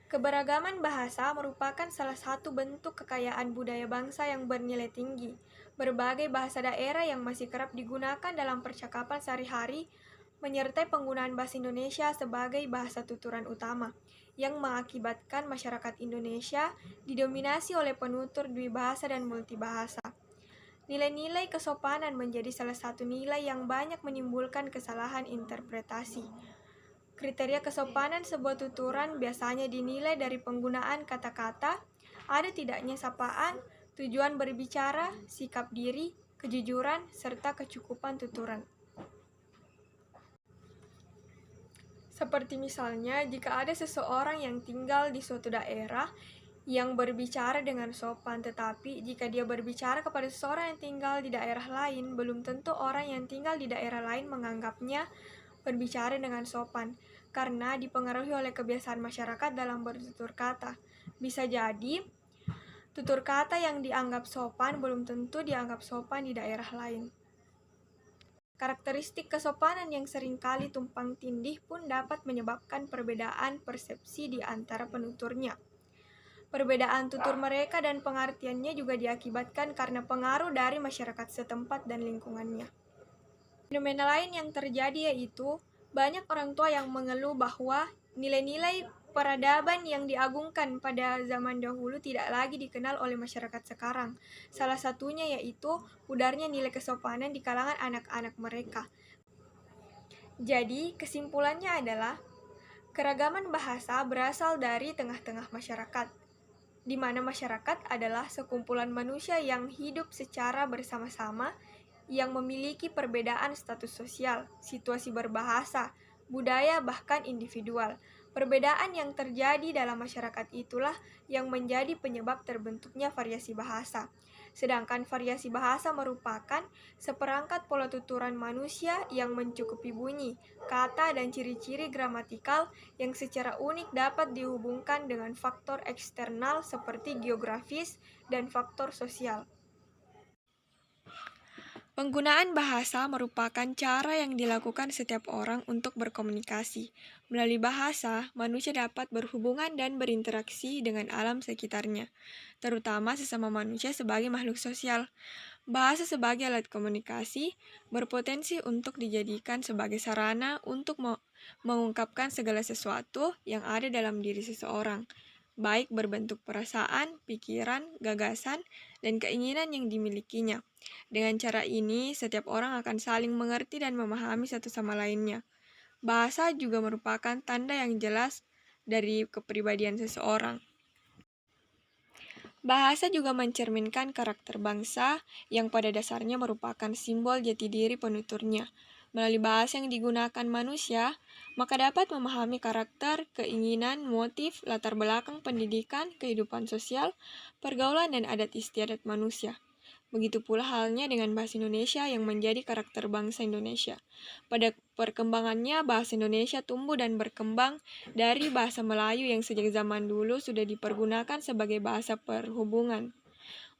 Keberagaman bahasa merupakan salah satu bentuk kekayaan budaya bangsa yang bernilai tinggi. Berbagai bahasa daerah yang masih kerap digunakan dalam percakapan sehari-hari menyertai penggunaan bahasa Indonesia sebagai bahasa tuturan utama, yang mengakibatkan masyarakat Indonesia didominasi oleh penutur dwibahasa dan multibahasa. Nilai-nilai kesopanan menjadi salah satu nilai yang banyak menimbulkan kesalahan interpretasi. Kriteria kesopanan sebuah tuturan biasanya dinilai dari penggunaan kata-kata, ada tidaknya sapaan, tujuan berbicara, sikap diri, kejujuran, serta kecukupan tuturan. Seperti misalnya, jika ada seseorang yang tinggal di suatu daerah yang berbicara dengan sopan, tetapi jika dia berbicara kepada seseorang yang tinggal di daerah lain, belum tentu orang yang tinggal di daerah lain menganggapnya berbicara dengan sopan, karena dipengaruhi oleh kebiasaan masyarakat dalam bertutur kata. Bisa jadi, tutur kata yang dianggap sopan belum tentu dianggap sopan di daerah lain. Karakteristik kesopanan yang seringkali tumpang tindih pun dapat menyebabkan perbedaan persepsi di antara penuturnya. Perbedaan tutur mereka dan pengertiannya juga diakibatkan karena pengaruh dari masyarakat setempat dan lingkungannya. Fenomena lain yang terjadi yaitu banyak orang tua yang mengeluh bahwa nilai-nilai peradaban yang diagungkan pada zaman dahulu tidak lagi dikenal oleh masyarakat sekarang. Salah satunya yaitu pudarnya nilai kesopanan di kalangan anak-anak mereka. Jadi, kesimpulannya adalah keragaman bahasa berasal dari tengah-tengah masyarakat, di mana masyarakat adalah sekumpulan manusia yang hidup secara bersama-sama, yang memiliki perbedaan status sosial, situasi berbahasa, budaya, bahkan individual. Perbedaan yang terjadi dalam masyarakat itulah yang menjadi penyebab terbentuknya variasi bahasa. Sedangkan variasi bahasa merupakan seperangkat pola tuturan manusia yang mencukupi bunyi, kata, dan ciri-ciri gramatikal yang secara unik dapat dihubungkan dengan faktor eksternal seperti geografis dan faktor sosial. Penggunaan bahasa merupakan cara yang dilakukan setiap orang untuk berkomunikasi. Melalui bahasa, manusia dapat berhubungan dan berinteraksi dengan alam sekitarnya, terutama sesama manusia sebagai makhluk sosial. Bahasa sebagai alat komunikasi berpotensi untuk dijadikan sebagai sarana untuk mengungkapkan segala sesuatu yang ada dalam diri seseorang, baik berbentuk perasaan, pikiran, gagasan, dan keinginan yang dimilikinya. Dengan cara ini, setiap orang akan saling mengerti dan memahami satu sama lainnya. Bahasa juga merupakan tanda yang jelas dari kepribadian seseorang. Bahasa juga mencerminkan karakter bangsa yang pada dasarnya merupakan simbol jati diri penuturnya. Melalui bahasa yang digunakan manusia, maka dapat memahami karakter, keinginan, motif, latar belakang pendidikan, kehidupan sosial, pergaulan, dan adat istiadat manusia. Begitu pula halnya dengan bahasa Indonesia yang menjadi karakter bangsa Indonesia. Pada perkembangannya, bahasa Indonesia tumbuh dan berkembang dari bahasa Melayu yang sejak zaman dulu sudah dipergunakan sebagai bahasa perhubungan.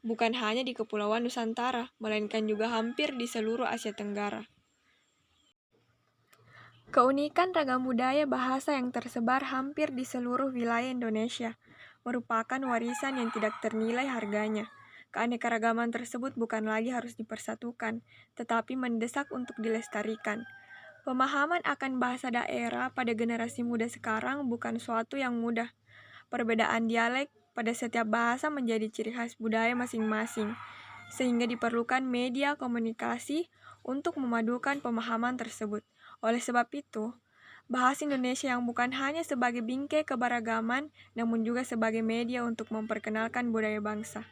Bukan hanya di Kepulauan Nusantara, melainkan juga hampir di seluruh Asia Tenggara. Keunikan ragam budaya bahasa yang tersebar hampir di seluruh wilayah Indonesia merupakan warisan yang tidak ternilai harganya. Keanekaragaman tersebut bukan lagi harus dipersatukan, tetapi mendesak untuk dilestarikan. Pemahaman akan bahasa daerah pada generasi muda sekarang bukan suatu yang mudah. Perbedaan dialek pada setiap bahasa menjadi ciri khas budaya masing-masing, sehingga diperlukan media komunikasi untuk memadukan pemahaman tersebut. Oleh sebab itu, bahasa Indonesia yang bukan hanya sebagai bingkai keberagaman, namun juga sebagai media untuk memperkenalkan budaya bangsa.